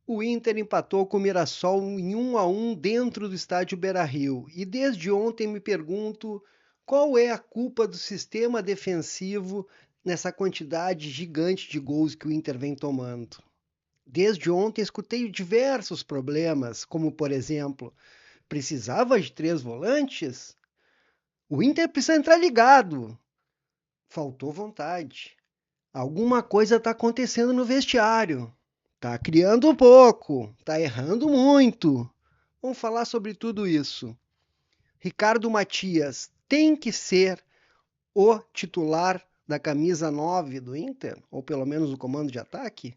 O Inter empatou com o Mirassol em 1-1 dentro do estádio Beira-Rio. E desde ontem me pergunto qual é a culpa do sistema defensivo nessa quantidade gigante de gols que o Inter vem tomando. Desde ontem escutei diversos problemas, como por exemplo, precisava de 3 volantes? O Inter precisa entrar ligado. Faltou vontade. Alguma coisa está acontecendo no vestiário. Tá criando pouco, tá errando muito. Vamos falar sobre tudo isso. Ricardo Matias tem que ser o titular da camisa 9 do Inter, ou pelo menos o comando de ataque?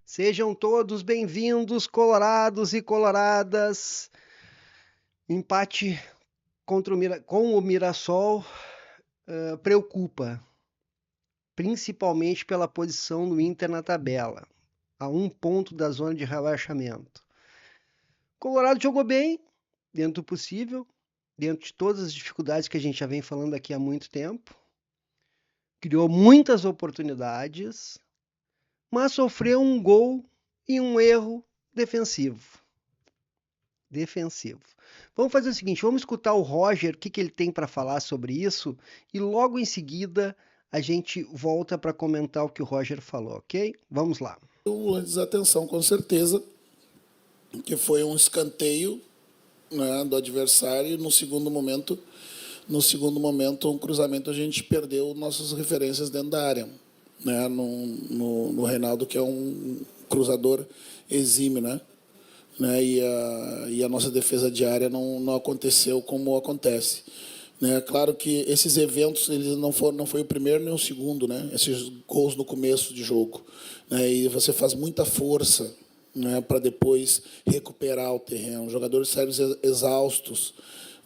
Sejam todos bem-vindos, colorados e coloradas. Empate com o Mirassol preocupa, principalmente pela posição do Inter na tabela, a 1 ponto da zona de rebaixamento. Colorado jogou bem, dentro do possível, dentro de todas as dificuldades que a gente já vem falando aqui há muito tempo. Criou muitas oportunidades, mas sofreu um gol e um erro defensivo. Vamos fazer o seguinte, vamos escutar o Roger, o que ele tem para falar sobre isso, e logo em seguida a gente volta para comentar o que o Roger falou, ok? Vamos lá. Uma desatenção, com certeza, que foi um escanteio, né, do adversário. No segundo momento, um cruzamento, a gente perdeu nossas referências dentro da área, né, no Reinaldo, que é um cruzador exímio, né? E a nossa defesa de área não aconteceu como acontece. Né? Claro que esses eventos eles não foi o primeiro nem o segundo, né? Esses gols no começo de jogo, né? E você faz muita força, né, para depois recuperar o terreno. Os jogadores saem exaustos,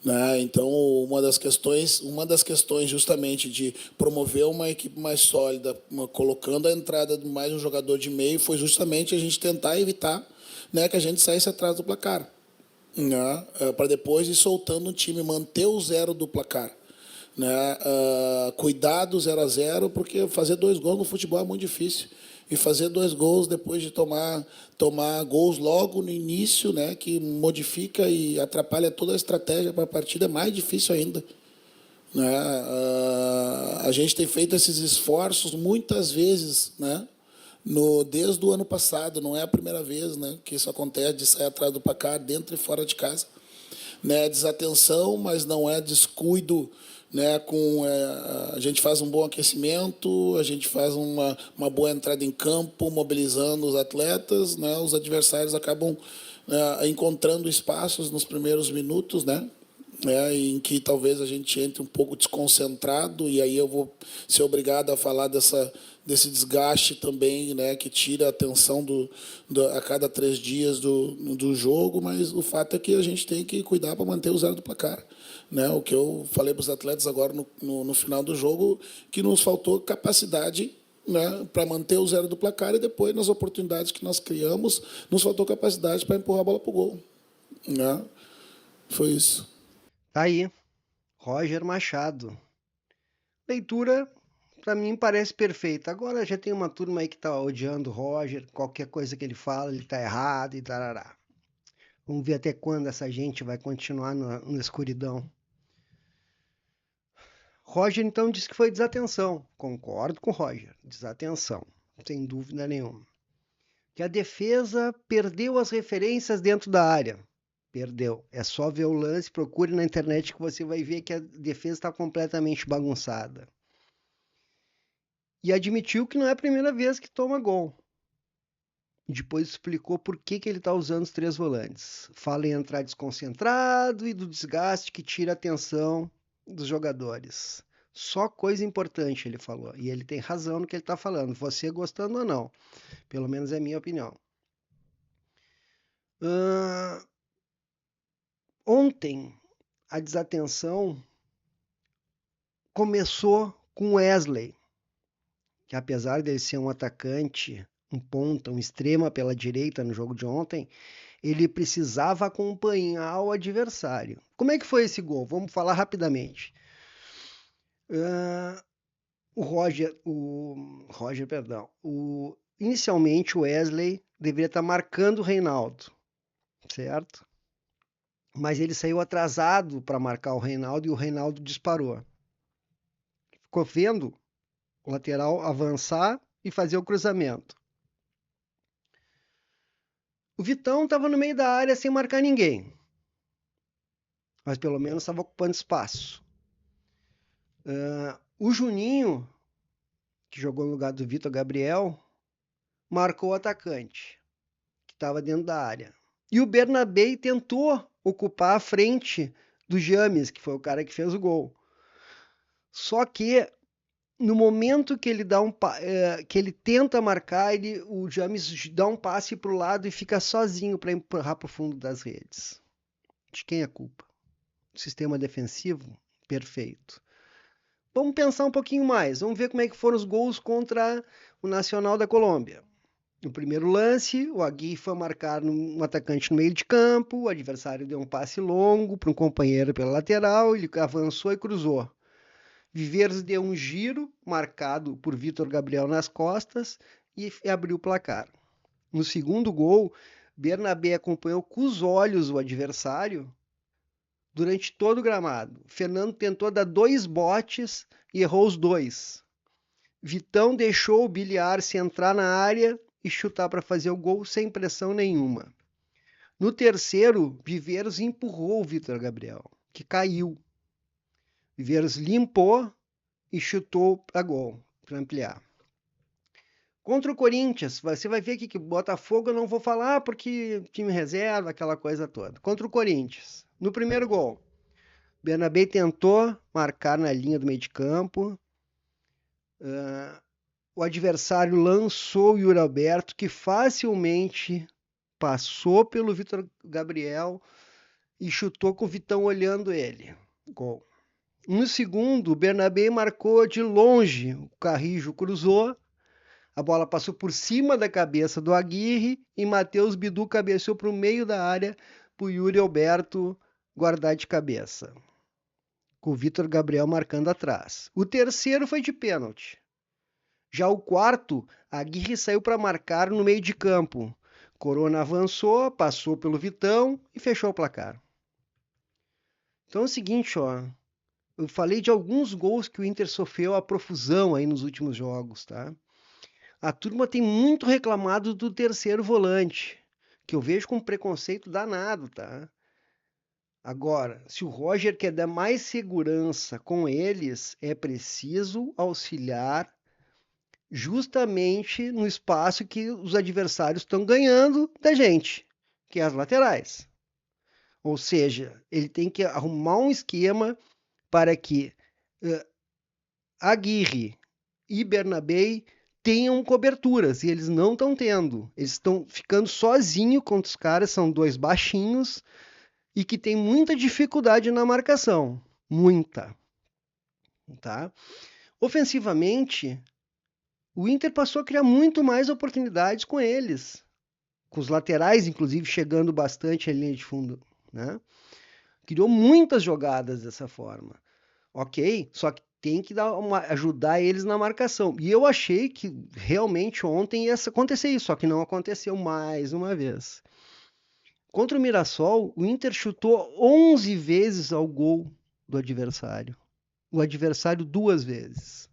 né? Então uma das questões justamente de promover uma equipe mais sólida, colocando a entrada de mais um jogador de meio, foi justamente a gente tentar evitar, né, que a gente saísse atrás do placar, né, para depois ir soltando o time, manter o zero do placar, né, cuidar do 0-0, porque fazer 2 gols no futebol é muito difícil, e fazer 2 gols depois de tomar gols logo no início, né, que modifica e atrapalha toda a estratégia para a partida, é mais difícil ainda, né. A gente tem feito esses esforços muitas vezes, né, desde o ano passado, não é a primeira vez, né, que isso acontece, de sair atrás do placar, dentro e fora de casa. Né, desatenção, mas não é descuido, né, a gente faz um bom aquecimento, a gente faz uma boa entrada em campo, mobilizando os atletas, né, os adversários acabam, encontrando espaços nos primeiros minutos, né, em que talvez a gente entre um pouco desconcentrado, e aí eu vou ser obrigado a falar desse desgaste também, né, que tira a atenção a cada 3 dias do jogo, mas o fato é que a gente tem que cuidar para manter o zero do placar. Né? O que eu falei para os atletas agora no final do jogo, que nos faltou capacidade, né, para manter o zero do placar, e depois, nas oportunidades que nós criamos, nos faltou capacidade para empurrar a bola para o gol. Né? Foi isso. Tá aí, Roger Machado. Leitura, para mim, parece perfeita. Agora já tem uma turma aí que tá odiando o Roger, qualquer coisa que ele fala, ele tá errado e tarará. Vamos ver até quando essa gente vai continuar na escuridão. Roger, então, disse que foi desatenção. Concordo com o Roger, desatenção, sem dúvida nenhuma. Que a defesa perdeu as referências dentro da área. Perdeu. É só ver o lance, procure na internet que você vai ver que a defesa está completamente bagunçada. E admitiu que não é a primeira vez que toma gol. Depois explicou por que ele está usando os 3 volantes. Fala em entrar desconcentrado e do desgaste que tira a atenção dos jogadores. Só coisa importante, ele falou. E ele tem razão no que ele está falando, você gostando ou não. Pelo menos é a minha opinião. Ontem, a desatenção começou com Wesley, que apesar de ele ser um atacante, um ponta, um extrema pela direita no jogo de ontem, ele precisava acompanhar o adversário. Como é que foi esse gol? Vamos falar rapidamente. Inicialmente o Wesley deveria estar marcando o Reinaldo, certo? Mas ele saiu atrasado para marcar o Reinaldo e o Reinaldo disparou. Ficou vendo o lateral avançar e fazer o cruzamento. O Vitão estava no meio da área sem marcar ninguém, mas pelo menos estava ocupando espaço. O Juninho, que jogou no lugar do Vitor Gabriel, marcou o atacante, que estava dentro da área. E o Bernabé tentou ocupar a frente do James, que foi o cara que fez o gol. Só que no momento que ele que ele tenta marcar, o James dá um passe para o lado e fica sozinho para empurrar para o fundo das redes. De quem é a culpa? Sistema defensivo? Perfeito. Vamos pensar um pouquinho mais. Vamos ver como é que foram os gols contra o Nacional da Colômbia. No primeiro lance, o Aguirre foi marcar um atacante no meio de campo, o adversário deu um passe longo para um companheiro pela lateral, ele avançou e cruzou. Viveiros deu um giro, marcado por Vitor Gabriel nas costas, e abriu o placar. No segundo gol, Bernabé acompanhou com os olhos o adversário durante todo o gramado. Fernando tentou dar 2 botes e errou os 2. Vitão deixou o Biliar se entrar na área e chutar para fazer o gol sem pressão nenhuma. No terceiro, Viveiros empurrou o Vitor Gabriel, que caiu. Viveiros limpou e chutou para gol, para ampliar. Contra o Corinthians, você vai ver que Botafogo eu não vou falar porque time reserva, aquela coisa toda. Contra o Corinthians, no primeiro gol, Bernabé tentou marcar na linha do meio de campo. O adversário lançou o Yuri Alberto, que facilmente passou pelo Vitor Gabriel e chutou com o Vitão olhando ele. Gol. No segundo, o Bernabé marcou de longe. O Carrijo cruzou. A bola passou por cima da cabeça do Aguirre e Matheus Bidu cabeceou para o meio da área para o Yuri Alberto guardar de cabeça, com o Vitor Gabriel marcando atrás. O terceiro foi de pênalti. Já o quarto, Aguirre saiu para marcar no meio de campo. Corona avançou, passou pelo Vitão e fechou o placar. Então é o seguinte, ó. Eu falei de alguns gols que o Inter sofreu a profusão aí nos últimos jogos, tá? A turma tem muito reclamado do terceiro volante, que eu vejo com preconceito danado, tá? Agora, se o Roger quer dar mais segurança com eles, é preciso auxiliar justamente no espaço que os adversários estão ganhando da gente, que é as laterais. Ou seja, ele tem que arrumar um esquema para que Aguirre e Bernabé tenham coberturas, e eles não estão tendo. Eles estão ficando sozinhos contra os caras, são 2 baixinhos, e que tem muita dificuldade na marcação. Muita. Tá? Ofensivamente, o Inter passou a criar muito mais oportunidades com eles. Com os laterais, inclusive, chegando bastante à linha de fundo. Né? Criou muitas jogadas dessa forma. Ok, só que tem que ajudar eles na marcação. E eu achei que realmente ontem ia acontecer isso, só que não aconteceu mais uma vez. Contra o Mirassol, o Inter chutou 11 vezes ao gol do adversário. O adversário 2 vezes.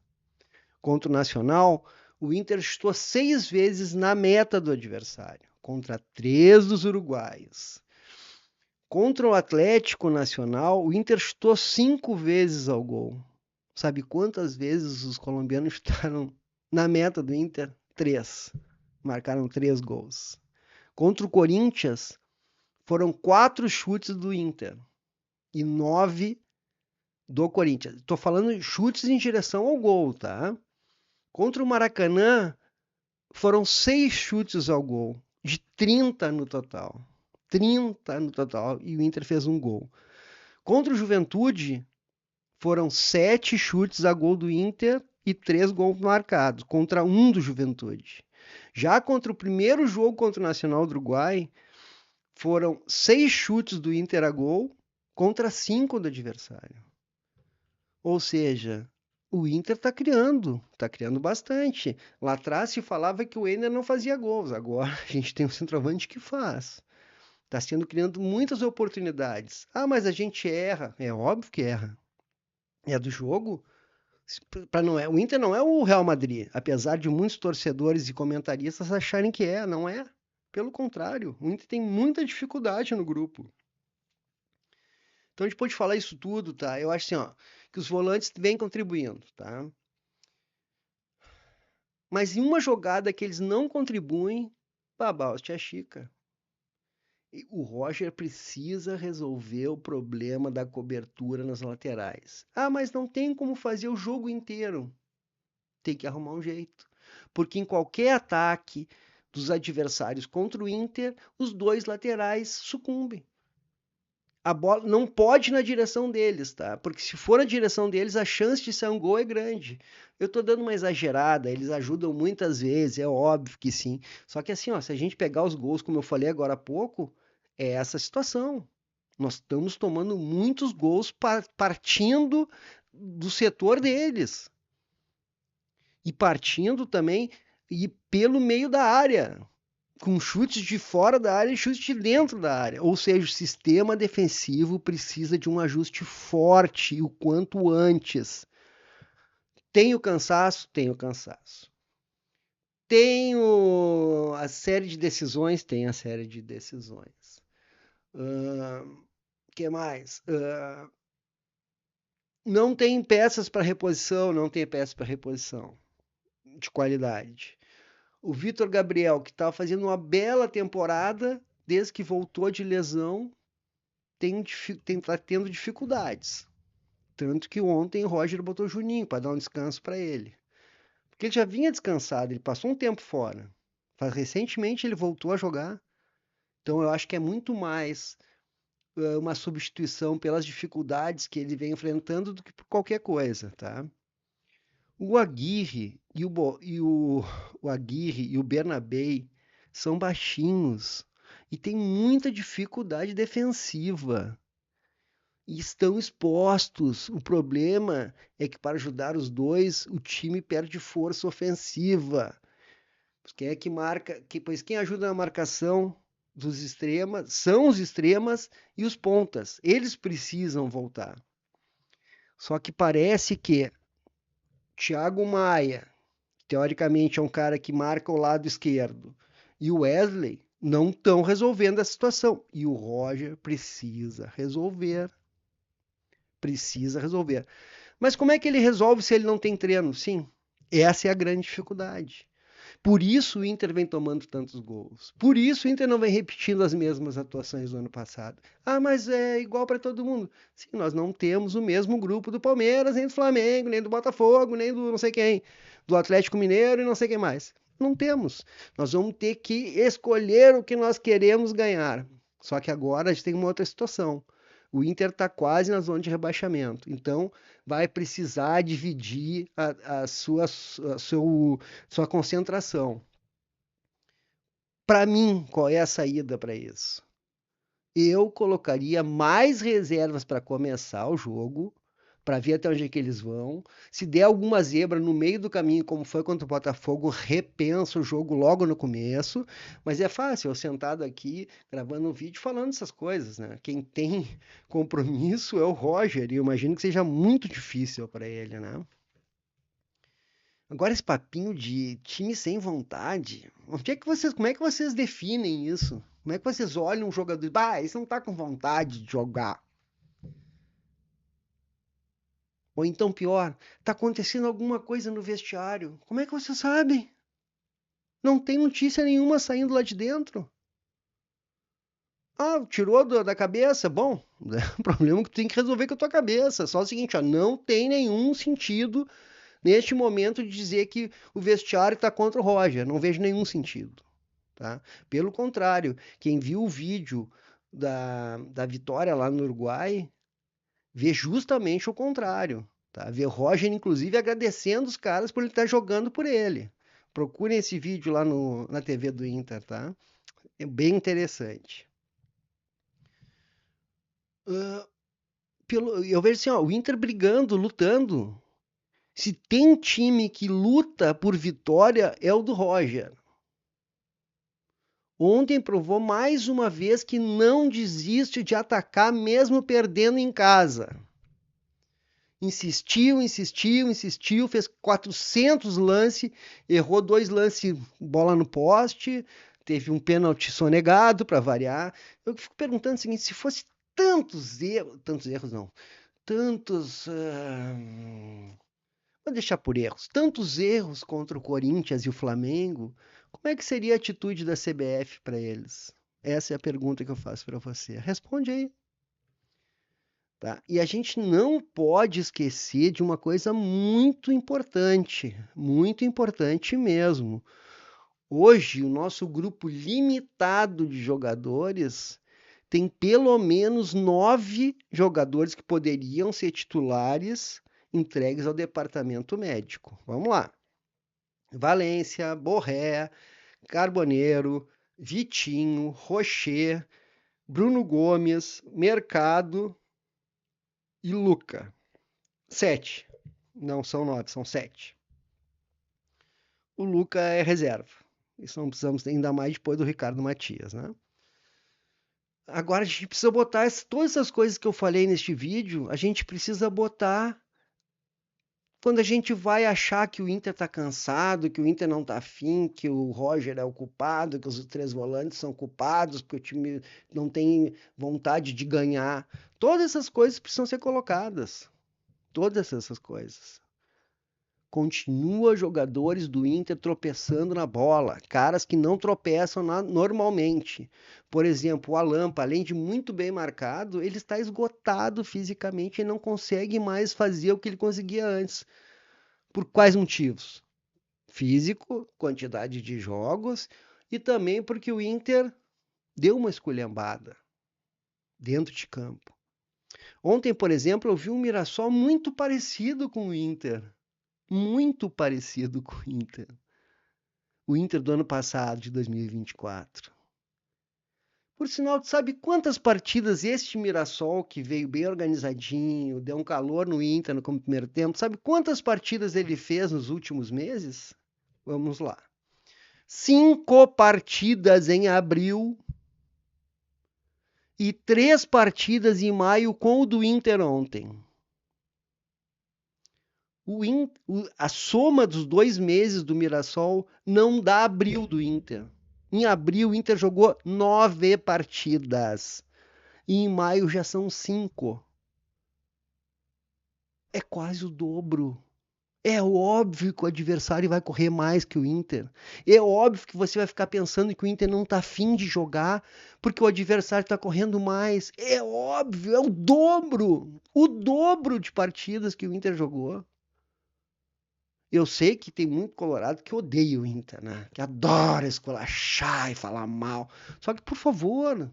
Contra o Nacional, o Inter chutou 6 vezes na meta do adversário, contra 3 dos uruguaios. Contra o Atlético Nacional, o Inter chutou 5 vezes ao gol. Sabe quantas vezes os colombianos chutaram na meta do Inter? 3. Marcaram 3 gols. Contra o Corinthians, foram 4 chutes do Inter e 9 do Corinthians. Estou falando de chutes em direção ao gol, tá? Contra o Maracanã, foram 6 chutes ao gol, de 30 no total. 30 no total, e o Inter fez um gol. Contra o Juventude, foram 7 chutes a gol do Inter e 3 gols marcados, contra 1 do Juventude. Já contra o primeiro jogo contra o Nacional do Uruguai, foram 6 chutes do Inter a gol contra 5 do adversário. Ou seja, O Inter tá criando bastante. Lá atrás se falava que o Enner não fazia gols, agora a gente tem um centroavante que faz. Tá sendo criando muitas oportunidades. Ah, mas a gente erra. É óbvio que erra. É do jogo. Para não é, o Inter não é o Real Madrid, apesar de muitos torcedores e comentaristas acharem que é, não é. Pelo contrário, o Inter tem muita dificuldade no grupo. Então a gente pode falar isso tudo, tá? Eu acho assim, ó, que os volantes vêm contribuindo, tá? Mas em uma jogada que eles não contribuem, babau, tia Chica. O Roger precisa resolver o problema da cobertura nas laterais. Ah, mas não tem como fazer o jogo inteiro. Tem que arrumar um jeito. Porque em qualquer ataque dos adversários contra o Inter, os dois laterais sucumbem. A bola não pode ir na direção deles, tá? Porque se for na direção deles, a chance de sair um gol é grande. Eu tô dando uma exagerada, eles ajudam muitas vezes, é óbvio que sim. Só que assim, ó, se a gente pegar os gols, como eu falei agora há pouco, é essa situação. Nós estamos tomando muitos gols partindo do setor deles e partindo também e pelo meio da área, com chutes de fora da área e chutes de dentro da área. Ou seja, o sistema defensivo precisa de um ajuste forte o quanto antes. Tenho cansaço? Tenho cansaço. Tenho a série de decisões? Tenho a série de decisões. Que mais? Não tem peças para reposição, não tem peças para reposição de qualidade. O Vitor Gabriel, que estava fazendo uma bela temporada, desde que voltou de lesão, tá tendo dificuldades. Tanto que ontem o Roger botou o Juninho para dar um descanso para ele. Porque ele já vinha descansado, ele passou um tempo fora. Recentemente ele voltou a jogar. Então eu acho que é muito mais uma substituição pelas dificuldades que ele vem enfrentando do que por qualquer coisa, tá? O Aguirre o Aguirre e o Bernabei são baixinhos e têm muita dificuldade defensiva e estão expostos. O problema é que para ajudar os dois, o time perde força ofensiva. Quem é que marca? Pois quem ajuda na marcação dos extremas são os extremas e os pontas. Eles precisam voltar. Só que parece que Thiago Maia, teoricamente é um cara que marca o lado esquerdo, e o Wesley não estão resolvendo a situação. E o Roger precisa resolver. Precisa resolver. Mas como é que ele resolve se ele não tem treino? Sim, essa é a grande dificuldade. Por isso o Inter vem tomando tantos gols. Por isso o Inter não vem repetindo as mesmas atuações do ano passado. Ah, mas é igual para todo mundo. Sim, nós não temos o mesmo grupo do Palmeiras, nem do Flamengo, nem do Botafogo, nem do não sei quem, do Atlético Mineiro e não sei quem mais. Não temos. Nós vamos ter que escolher o que nós queremos ganhar. Só que agora a gente tem uma outra situação. O Inter está quase na zona de rebaixamento. Então, vai precisar dividir sua concentração. Para mim, qual é a saída para isso? Eu colocaria mais reservas para começar o jogo, para ver até onde é que eles vão. Se der alguma zebra no meio do caminho, como foi contra o Botafogo, repensa o jogo logo no começo. Mas é fácil, eu sentado aqui gravando um vídeo falando essas coisas, né? Quem tem compromisso é o Roger, e eu imagino que seja muito difícil para ele, né? Agora esse papinho de time sem vontade, como é que vocês definem isso? Como é que vocês olham um jogador e bah, esse não tá com vontade de jogar? Ou então pior, tá acontecendo alguma coisa no vestiário. Como é que vocês sabem? Não tem notícia nenhuma saindo lá de dentro. Ah, tirou da cabeça? Bom, é um problema que tu tem que resolver com a tua cabeça. Só o seguinte, ó, não tem nenhum sentido neste momento de dizer que o vestiário está contra o Roger. Não vejo nenhum sentido. Tá? Pelo contrário, quem viu o vídeo da vitória lá no Uruguai vê justamente o contrário. Tá? Vê Roger, inclusive, agradecendo os caras por ele estar jogando por ele. Procurem esse vídeo lá na TV do Inter, tá? É bem interessante. Eu vejo assim, ó, o Inter brigando, lutando. Se tem time que luta por vitória, é o do Roger. Ontem provou mais uma vez que não desiste de atacar mesmo perdendo em casa. Insistiu, fez 400 lances, errou 2 lances, bola no poste, teve um pênalti sonegado para variar. Eu fico perguntando o seguinte, se fosse tantos erros não, vou deixar por erros, tantos erros contra o Corinthians e o Flamengo, como é que seria a atitude da CBF para eles? Essa é a pergunta que eu faço para você. Responde aí. Tá? E a gente não pode esquecer de uma coisa muito importante mesmo. Hoje, o nosso grupo limitado de jogadores tem pelo menos 9 jogadores que poderiam ser titulares entregues ao departamento médico. Vamos lá. Valência, Borré, Carboneiro, Vitinho, Rocher, Bruno Gomes, Mercado e Luca. 7. Não são 9, são 7. O Luca é reserva. Isso não precisamos ainda mais depois do Ricardo Matias, né? Agora a gente precisa botar todas essas coisas que eu falei neste vídeo, a gente precisa botar quando a gente vai achar que o Inter tá cansado, que o Inter não tá afim, que o Roger é o culpado, que os 3 volantes são culpados, porque o time não tem vontade de ganhar. Todas essas coisas precisam ser colocadas. Todas essas coisas. Continua jogadores do Inter tropeçando na bola, caras que não tropeçam normalmente. Por exemplo, o Alampa, além de muito bem marcado, ele está esgotado fisicamente e não consegue mais fazer o que ele conseguia antes. Por quais motivos? Físico, quantidade de jogos e também porque o Inter deu uma esculhambada dentro de campo. Ontem, por exemplo, eu vi um Mirassol muito parecido com o Inter. Muito parecido com o Inter. O Inter do ano passado, de 2024. Por sinal, tu sabe quantas partidas este Mirassol, que veio bem organizadinho, deu um calor no Inter no primeiro tempo, sabe quantas partidas ele fez nos últimos meses? Vamos lá. 5 partidas em abril e 3 partidas em maio com o do Inter ontem. A soma dos 2 meses do Mirassol não dá abril do Inter. Em abril, o Inter jogou 9 partidas. E em maio já são 5. É quase o dobro. É óbvio que o adversário vai correr mais que o Inter. É óbvio que você vai ficar pensando que o Inter não está afim de jogar porque o adversário está correndo mais. É óbvio, é o dobro. O dobro de partidas que o Inter jogou. Eu sei que tem muito colorado que odeia o Inter, né? Que adora esculachar e falar mal. Só que, por favor,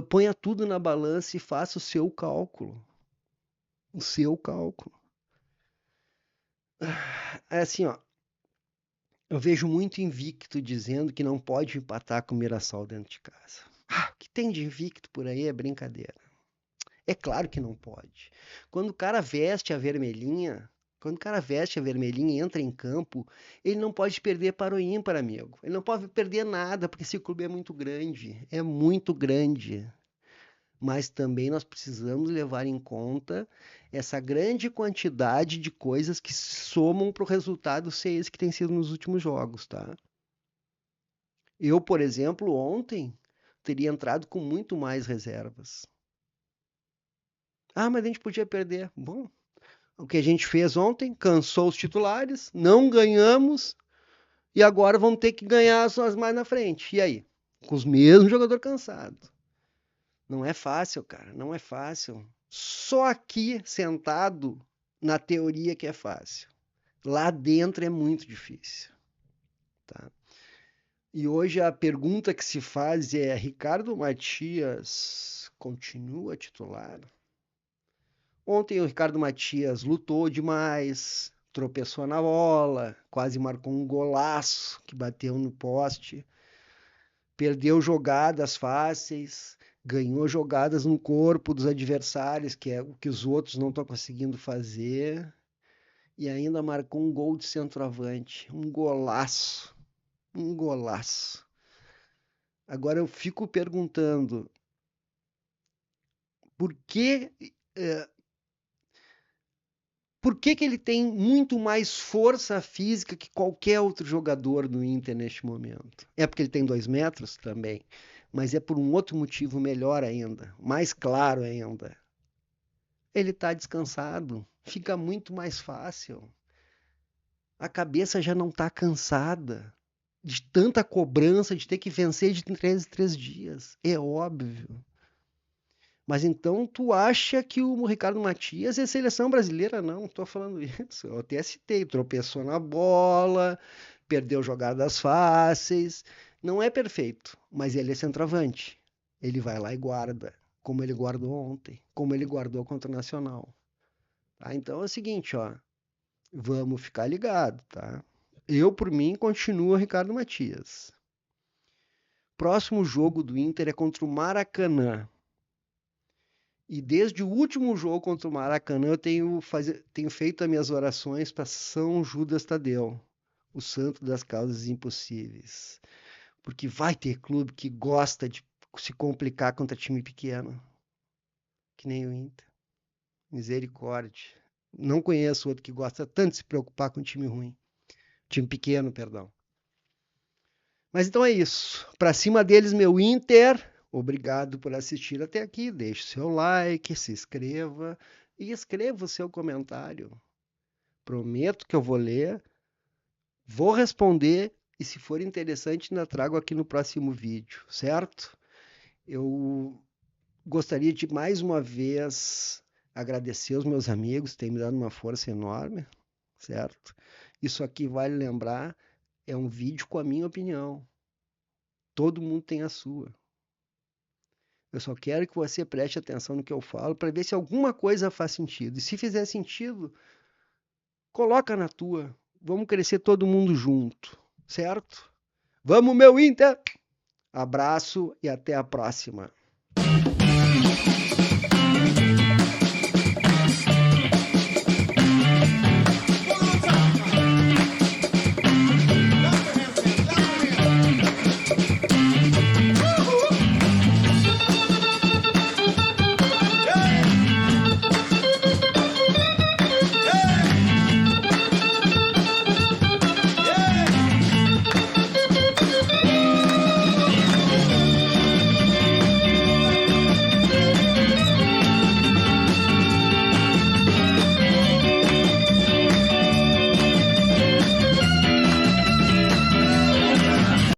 ponha tudo na balança e faça o seu cálculo. O seu cálculo. É assim, ó. Eu vejo muito invicto dizendo que não pode empatar com o Mirassol dentro de casa. O que tem de invicto por aí é brincadeira. É claro que não pode. Quando o cara veste a vermelhinha, e entra em campo, ele não pode perder para o ímpar, amigo. Ele não pode perder nada, porque esse clube é muito grande. É muito grande. Mas também nós precisamos levar em conta essa grande quantidade de coisas que somam para o resultado ser esse que tem sido nos últimos jogos, tá? Eu, por exemplo, ontem teria entrado com muito mais reservas. Mas a gente podia perder. Bom, o que a gente fez ontem, cansou os titulares, não ganhamos e agora vamos ter que ganhar as mais na frente. E aí? Com os mesmos jogadores cansados. Não é fácil, cara, não é fácil. Só aqui sentado na teoria que é fácil. Lá dentro é muito difícil, tá? E hoje a pergunta que se faz é: Ricardo Matias continua titular? Ontem o Ricardo Matias lutou demais, tropeçou na bola, quase marcou um golaço que bateu no poste, perdeu jogadas fáceis, ganhou jogadas no corpo dos adversários, que é o que os outros não estão conseguindo fazer, e ainda marcou um gol de centroavante, um golaço, um golaço. Agora eu fico perguntando, por que por que que ele tem muito mais força física que qualquer outro jogador do Inter neste momento? É porque ele tem 2 metros também, mas é por um outro motivo melhor ainda, mais claro ainda. Ele está descansado, fica muito mais fácil. A cabeça já não está cansada de tanta cobrança, de ter que vencer de 3 em 3 dias. É óbvio. Mas então tu acha que o Ricardo Matias é seleção brasileira? Não, estou falando isso. Eu até citei, tropeçou na bola, perdeu jogadas fáceis. Não é perfeito, mas ele é centroavante. Ele vai lá e guarda, como ele guardou ontem, como ele guardou contra o Nacional. Tá? Então é o seguinte, ó, vamos ficar ligado, tá? Eu, por mim, continuo Ricardo Matias. Próximo jogo do Inter é contra o Maracanã. E desde o último jogo contra o Maracanã, eu tenho feito as minhas orações para São Judas Tadeu, o santo das causas impossíveis. Porque vai ter clube que gosta de se complicar contra time pequeno, que nem o Inter. Misericórdia. Não conheço outro que gosta tanto de se preocupar com time ruim. Time pequeno, perdão. Mas então é isso. Para cima deles, meu Inter. Obrigado por assistir até aqui. Deixe seu like, se inscreva e escreva o seu comentário. Prometo que eu vou ler, vou responder e, se for interessante, ainda trago aqui no próximo vídeo, certo? Eu gostaria de mais uma vez agradecer aos meus amigos, têm me dado uma força enorme, certo? Isso aqui, vale lembrar, é um vídeo com a minha opinião. Todo mundo tem a sua. Eu só quero que você preste atenção no que eu falo para ver se alguma coisa faz sentido. E se fizer sentido, coloca na tua. Vamos crescer todo mundo junto, certo? Vamos, meu Inter! Abraço e até a próxima.